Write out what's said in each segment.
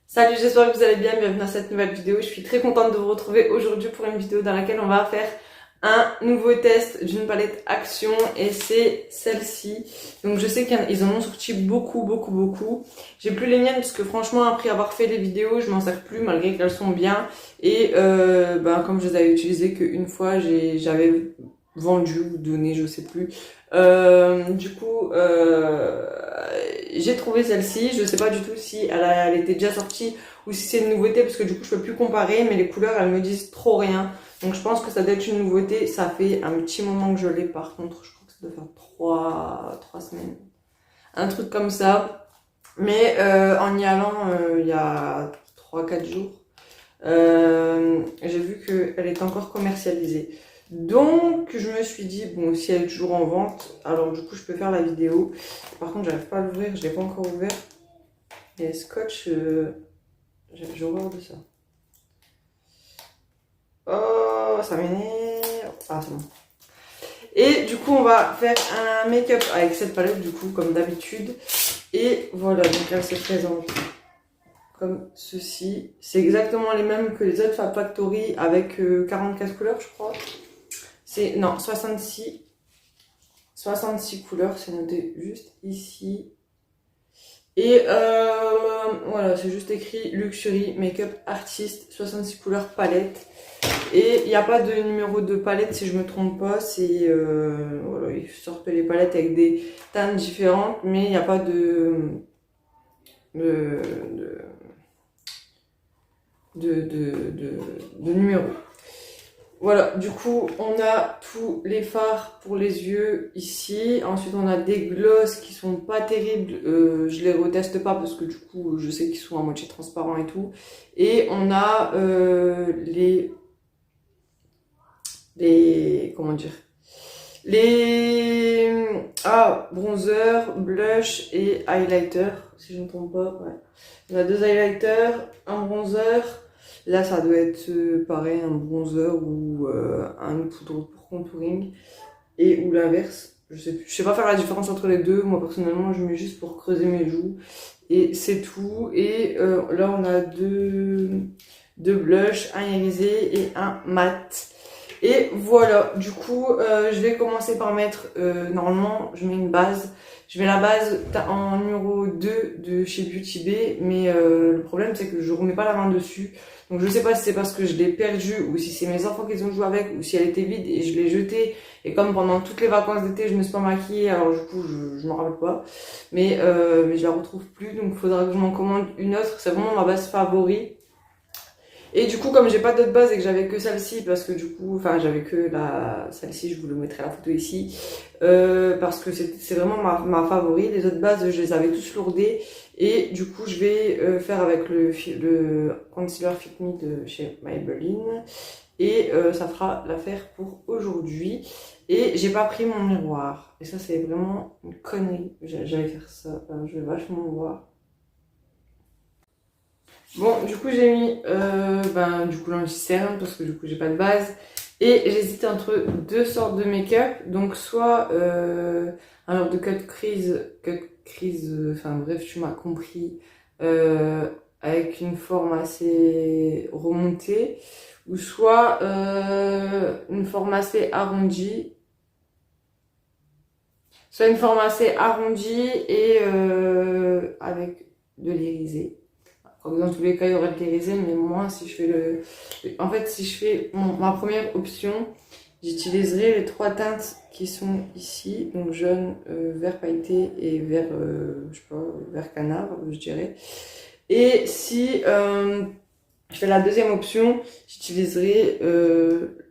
Salut, j'espère que vous allez bien, bienvenue dans cette nouvelle vidéo. Je suis très contente de vous retrouver aujourd'hui pour une vidéo dans laquelle on va faire un nouveau test d'une palette Action et c'est celle-ci. Donc je sais qu'ils en ont sorti beaucoup. J'ai plus les miennes parce que franchement après avoir fait les vidéos je m'en sers plus malgré qu'elles sont bien. Et comme je les avais utilisées qu'une fois j'avais vendu ou donné, je sais plus. J'ai trouvé celle-ci, je sais pas du tout si elle était déjà sortie ou si c'est une nouveauté parce que du coup je peux plus comparer, mais les couleurs elles me disent trop rien, donc je pense que ça doit être une nouveauté. Ça fait un petit moment que je l'ai, par contre je crois que ça doit faire 3 semaines, un truc comme ça, mais en y allant il y a 3 4 jours, j'ai vu qu'elle est encore commercialisée. Donc je me suis dit, bon, si elle est toujours en vente, alors du coup je peux faire la vidéo. Par contre j'arrive pas à l'ouvrir, je l'ai pas encore ouvert. Et scotch, j'ai horreur de ça. Oh, ça m'énerve. Ah, c'est bon. Et du coup on va faire un make-up avec cette palette du coup comme d'habitude. Et voilà, donc elle se présente comme ceci. C'est exactement les mêmes que les autres Fab Factory avec 44 couleurs je crois. Non, 66 couleurs, c'est noté juste ici. Et voilà, c'est juste écrit Luxury Makeup Artist, 66 couleurs palette. Et il n'y a pas de numéro de palette si je me trompe pas. C'est voilà, ils sortent les palettes avec des teintes différentes, mais il n'y a pas de, de numéro. Voilà, du coup, on a tous les fards pour les yeux ici. Ensuite, on a des gloss qui sont pas terribles. Je les reteste pas parce que du coup, je sais qu'ils sont à moitié transparents et tout. Et on a comment dire, bronzer, blush et highlighter, si je ne me trompe pas. Ouais. On a 2 highlighters, un bronzer. Là, ça doit être pareil, un bronzer ou un poudre pour contouring, et ou l'inverse. Je sais pas faire la différence entre les deux. Moi, personnellement, je mets juste pour creuser mes joues. Et c'est tout. Et là, on a deux blushs, un irisé et un mat. Et voilà, du coup, je vais commencer par mettre, normalement, je mets une base. Je mets la base en numéro 2 de chez Beauty Bay, mais le problème c'est que je remets pas la main dessus. Donc je sais pas si c'est parce que je l'ai perdue ou si c'est mes enfants qui ont joué avec ou si elle était vide et je l'ai jetée. Et comme pendant toutes les vacances d'été je me suis pas maquillée, alors du coup je m'en rappelle pas. Mais je la retrouve plus, donc il faudra que je m'en commande une autre. C'est vraiment ma base favorite. Et du coup, comme j'ai pas d'autre base et que j'avais que celle-ci, parce que du coup, enfin j'avais que celle-ci, je vous le mettrai la photo ici, parce que c'est vraiment ma favorite. Les autres bases, je les avais tous lourdées. Et du coup, je vais faire avec le concealer Fit Me de chez Maybelline. Et ça fera l'affaire pour aujourd'hui. Et j'ai pas pris mon miroir. Et ça, c'est vraiment une connerie. J'allais faire ça. Je vais vachement voir. Bon, du coup, j'ai mis l'anti-cerne parce que du coup, j'ai pas de base. Et j'hésite entre deux sortes de make-up. Donc, soit un genre de cut crease, enfin bref, tu m'as compris, avec une forme assez remontée. Ou soit une forme assez arrondie. Soit une forme assez arrondie et avec de l'irisé. Dans tous les cas, il y aura le irisé, mais moi, si je fais en fait, si je fais ma première option, j'utiliserai les 3 teintes qui sont ici, donc jaune, vert pailleté et vert, je sais pas, vert canard, je dirais. Et si je fais la deuxième option, j'utiliserai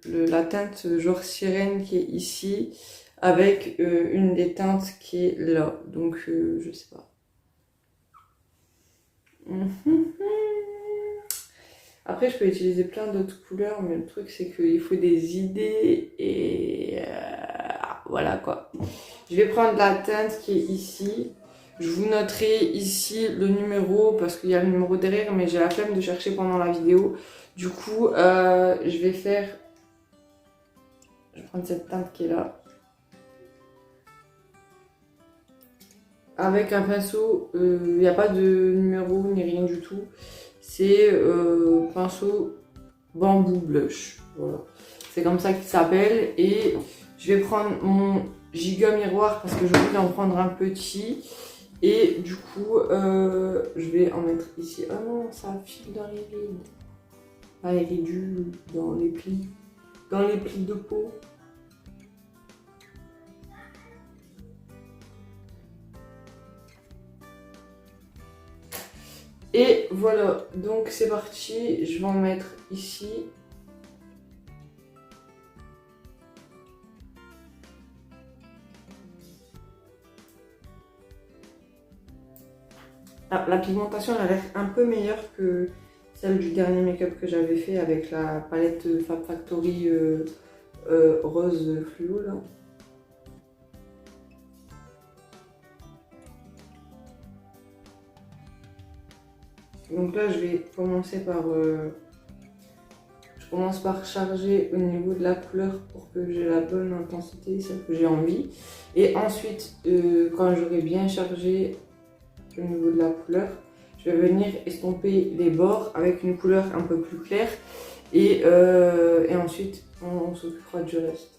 la teinte genre sirène qui est ici, avec une des teintes qui est là, donc je sais pas. Après, je peux utiliser plein d'autres couleurs, mais le truc, c'est qu'il faut des idées et voilà quoi. Je vais prendre la teinte qui est ici. Je vous noterai ici le numéro parce qu'il y a le numéro derrière, mais j'ai la flemme de chercher pendant la vidéo. Du coup, je vais prendre cette teinte qui est là. Avec un pinceau, il n'y a pas de numéro ni rien du tout. c'est pinceau bambou blush. Voilà. C'est comme ça qu'il s'appelle. Et je vais prendre mon giga miroir parce que je voulais en prendre un petit. Et du coup, je vais en mettre ici. Ah non, ça file dans les rides. Pas les ridules, dans les plis. Dans les plis de peau. Et voilà, donc c'est parti, je vais en mettre ici. Ah, la pigmentation elle a l'air un peu meilleure que celle du dernier make-up que j'avais fait avec la palette Fab Factory rose fluo là. Donc là je vais commencer par je commence par charger au niveau de la couleur pour que j'ai la bonne intensité, celle que j'ai envie. Et ensuite quand j'aurai bien chargé au niveau de la couleur, je vais venir estomper les bords avec une couleur un peu plus claire et ensuite on s'occupera du reste.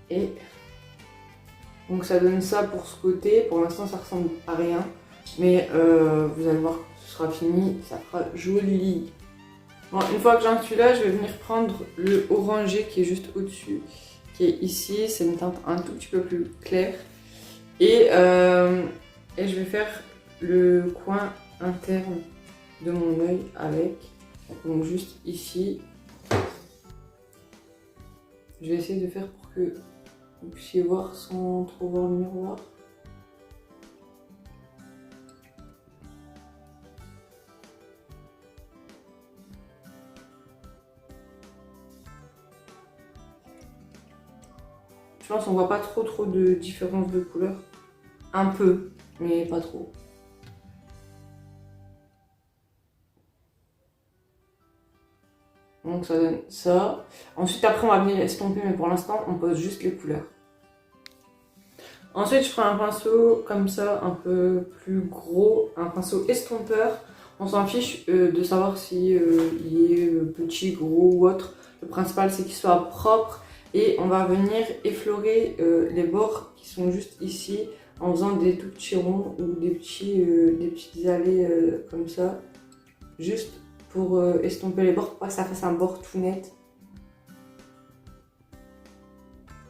Et donc ça donne ça pour ce côté. Pour l'instant ça ressemble à rien, mais vous allez voir que ce sera fini, ça fera joli. Bon, une fois que j'en suis là, je vais venir prendre le orangé qui est juste au-dessus, qui est ici. C'est une teinte un tout petit peu plus claire. Et je vais faire le coin interne de mon œil avec, donc juste ici. Je vais essayer de faire pour que vous puissiez voir sans trop voir le miroir. Je pense qu'on voit pas trop de différence de couleur. Un peu, mais pas trop. Donc ça donne ça. Ensuite après on va venir estomper, mais pour l'instant on pose juste les couleurs. Ensuite je prends un pinceau comme ça, un peu plus gros, un pinceau estompeur. On s'en fiche de savoir si il est petit, gros ou autre. Le principal c'est qu'il soit propre. Et on va venir effleurer les bords qui sont juste ici en faisant des tout petits ronds ou des petites allées comme ça. Juste pour estomper les bords, pour pas que ça fasse un bord tout net.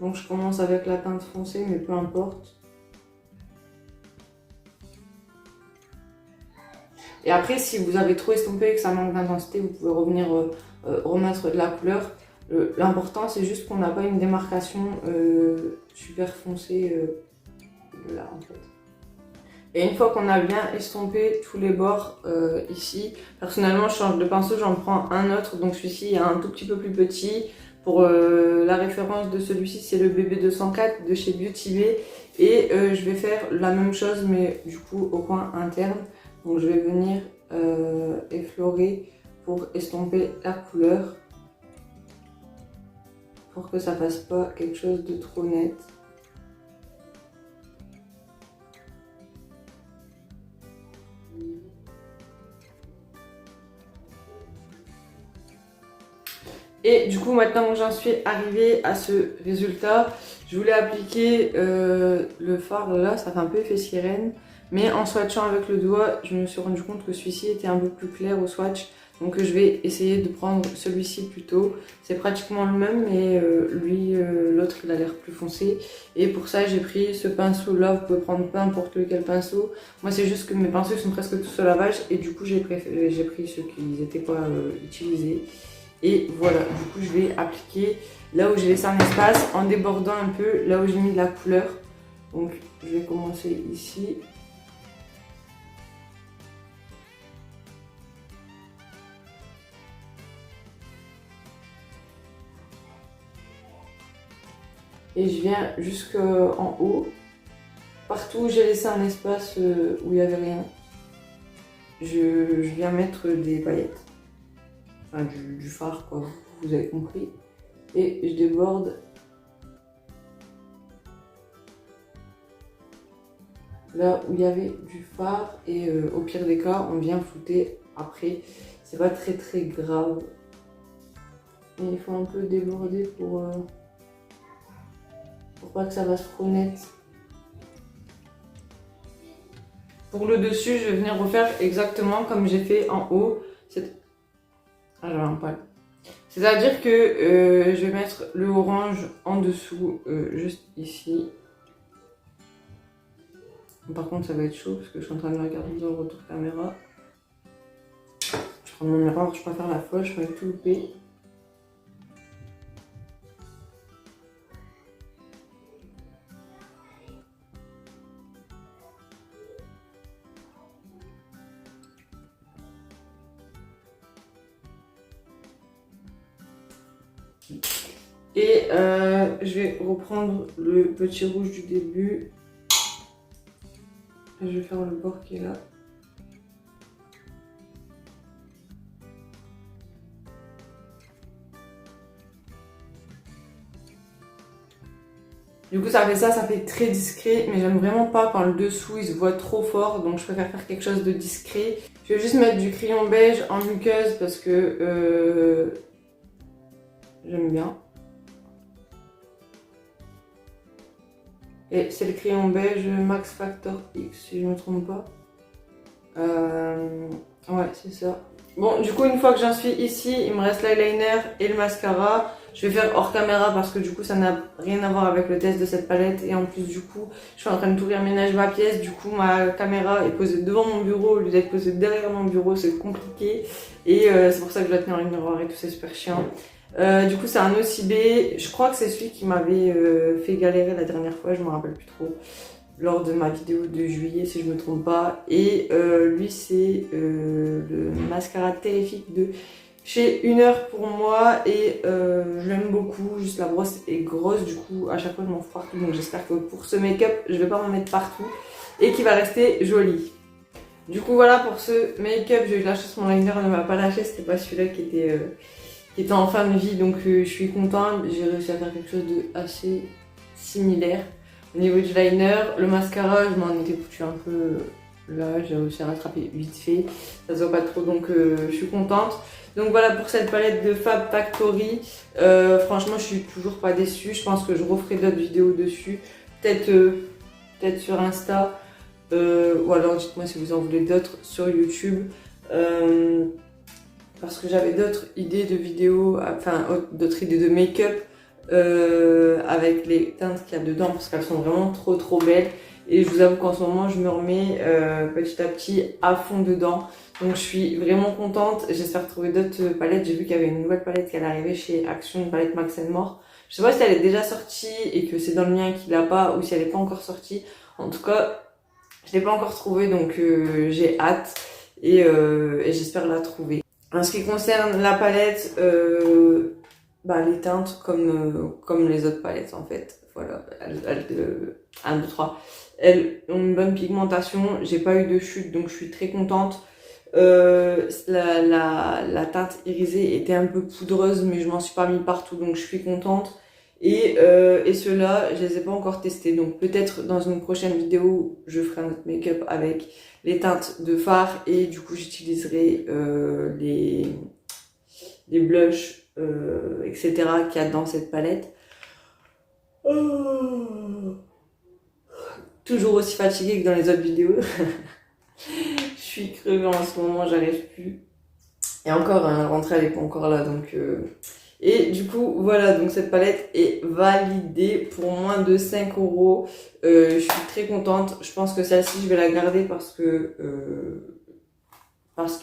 Donc je commence avec la teinte foncée, mais peu importe. Et après, si vous avez trop estompé et que ça manque d'intensité, vous pouvez revenir remettre de la couleur. L'important, c'est juste qu'on n'a pas une démarcation super foncée là en fait. Et une fois qu'on a bien estompé tous les bords ici, personnellement je change de pinceau, j'en prends un autre, donc celui-ci est un tout petit peu plus petit. Pour la référence de celui-ci, c'est le BB204 de chez Beauty Bay. Et je vais faire la même chose mais du coup au coin interne. Donc je vais venir effleurer pour estomper la couleur, pour que ça fasse pas quelque chose de trop net. Et du coup maintenant que j'en suis arrivée à ce résultat, je voulais appliquer le fard là, ça fait un peu effet sirène. Mais en swatchant avec le doigt, je me suis rendu compte que celui-ci était un peu plus clair au swatch. Donc je vais essayer de prendre celui-ci plutôt. C'est pratiquement le même, mais lui, l'autre, il a l'air plus foncé. Et pour ça, j'ai pris ce pinceau-là. Vous pouvez prendre peu importe lequel pinceau. Moi, c'est juste que mes pinceaux sont presque tous au lavage. Et du coup, j'ai pris ceux qui n'étaient pas utilisés. Et voilà, du coup, je vais appliquer là où j'ai laissé un espace en débordant un peu là où j'ai mis de la couleur. Donc, je vais commencer ici. Et je viens jusqu'en haut. partout j'ai laissé un espace où il n'y avait rien, je viens mettre des paillettes. Enfin du fard quoi, vous avez compris. Et je déborde là où il y avait du fard et au pire des cas on vient flouter après. C'est pas très grave. Mais il faut un peu déborder pour pas que ça va trop net. Pour le dessus, je vais venir refaire exactement comme j'ai fait en haut. Ah, j'avais un poil. C'est-à-dire que je vais mettre le orange en dessous, juste ici. Par contre, ça va être chaud parce que je suis en train de me regarder dans le retour caméra. Je prends mon miroir, je préfère la fois, je peux tout louper. Et je vais reprendre le petit rouge du début. Et je vais faire le bord qui est là. Du coup ça fait très discret, mais j'aime vraiment pas quand le dessous il se voit trop fort, donc je préfère faire quelque chose de discret. Je vais juste mettre du crayon beige en muqueuse parce que j'aime bien. Et c'est le crayon beige Max Factor X si je me trompe pas. Ouais c'est ça. Bon du coup une fois que j'en suis ici, il me reste l'eyeliner et le mascara. Je vais faire hors caméra parce que du coup ça n'a rien à voir avec le test de cette palette. Et en plus du coup je suis en train de tout réaménager ma pièce. Du coup ma caméra est posée devant mon bureau au lieu d'être posée derrière mon bureau. C'est compliqué. Et c'est pour ça que je dois tenir le miroir et tout, c'est super chiant. Du coup c'est un OCB. Je crois que c'est celui qui m'avait fait galérer la dernière fois. Je me rappelle plus trop. Lors de ma vidéo de juillet si je me trompe pas. Et lui c'est le mascara terrifique de chez Une Heure pour moi. Et je l'aime beaucoup, juste la brosse est grosse, du coup à chaque fois je m'en fous partout. Donc j'espère que pour ce make-up je vais pas m'en mettre partout et qu'il va rester joli. Du coup voilà pour ce make-up, j'ai eu de la chance, mon liner ne m'a pas lâché, c'était pas celui-là qui était en fin de vie. Donc je suis contente, j'ai réussi à faire quelque chose de assez similaire. Au niveau du liner, le mascara, je m'en étais foutu un peu là, j'ai réussi à rattraper vite fait, ça se voit pas trop donc je suis contente. Donc voilà pour cette palette de Fab Factory, franchement je suis toujours pas déçue, je pense que je referai d'autres vidéos dessus, peut-être sur Insta, ou alors dites-moi si vous en voulez d'autres sur YouTube. Parce que j'avais d'autres idées de vidéos, enfin d'autres idées de make-up avec les teintes qu'il y a dedans parce qu'elles sont vraiment trop belles. Et je vous avoue qu'en ce moment je me remets petit à petit à fond dedans. Donc je suis vraiment contente, j'espère trouver d'autres palettes. J'ai vu qu'il y avait une nouvelle palette qui allait arriver chez Action, une palette Max More. Je sais pas si elle est déjà sortie et que c'est dans le mien qu'il l'a pas ou si elle est pas encore sortie. En tout cas, je l'ai pas encore trouvée donc j'ai hâte et j'espère la trouver. En ce qui concerne la palette, les teintes comme les autres palettes en fait. Voilà, 1, 2, 3. Elles ont une bonne pigmentation, j'ai pas eu de chute donc je suis très contente. La teinte irisée était un peu poudreuse mais je m'en suis pas mis partout donc je suis contente. Et ceux-là, je les ai pas encore testés donc peut-être dans une prochaine vidéo je ferai un autre make-up avec les teintes de fard et du coup j'utiliserai les blushs etc. qu'il y a dans cette palette. Toujours aussi fatiguée que dans les autres vidéos. Je suis crevée en ce moment, j'arrive plus. Et encore, la rentrée elle est pas encore là donc... Et du coup voilà, donc cette palette est validée pour moins de 5 €. Je suis très contente, je pense que celle-ci je vais la garder parce qu'il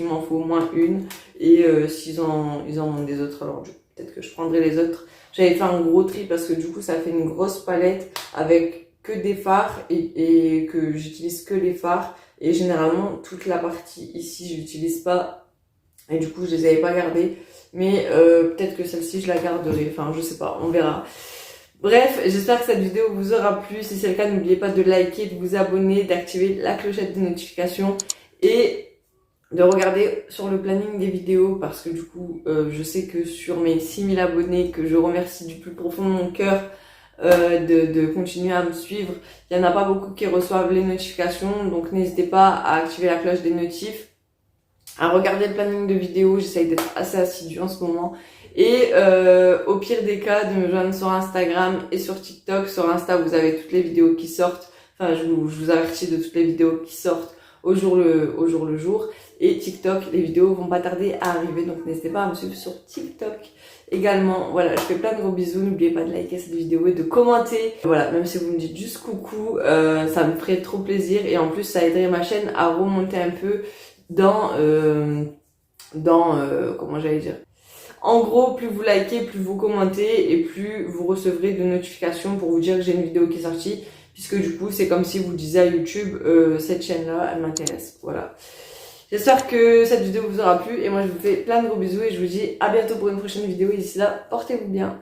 m'en faut au moins une. Et s'ils en ont des autres, alors peut-être que je prendrai les autres. J'avais fait un gros tri parce que du coup ça fait une grosse palette avec que des fards et que j'utilise que les fards. Et généralement toute la partie ici je l'utilise pas. Et du coup je les avais pas gardées. Mais peut-être que celle-ci je la garderai, enfin je sais pas, on verra. Bref, j'espère que cette vidéo vous aura plu. Si c'est le cas, n'oubliez pas de liker, de vous abonner, d'activer la clochette de notification et de regarder sur le planning des vidéos parce que du coup, je sais que sur mes 6000 abonnés, que je remercie du plus profond de mon cœur de continuer à me suivre, il n'y en a pas beaucoup qui reçoivent les notifications, donc n'hésitez pas à activer la cloche des notifs, à regarder le planning de vidéos. J'essaye d'être assez assidue en ce moment. Et au pire des cas, de me joindre sur Instagram et sur TikTok. Sur Insta, vous avez toutes les vidéos qui sortent. Enfin, je vous avertis de toutes les vidéos qui sortent au jour le jour. Et TikTok, les vidéos vont pas tarder à arriver. Donc n'hésitez pas à me suivre sur TikTok également. Voilà, je fais plein de gros bisous. N'oubliez pas de liker cette vidéo et de commenter. Voilà, même si vous me dites juste coucou, ça me ferait trop plaisir. Et en plus, ça aiderait ma chaîne à remonter un peu dans comment j'allais dire. En gros, plus vous likez, plus vous commentez et plus vous recevrez de notifications pour vous dire que j'ai une vidéo qui est sortie. Puisque du coup, c'est comme si vous disiez à YouTube, cette chaîne-là, elle m'intéresse. Voilà. J'espère que cette vidéo vous aura plu et moi je vous fais plein de gros bisous et je vous dis à bientôt pour une prochaine vidéo et d'ici là, portez-vous bien.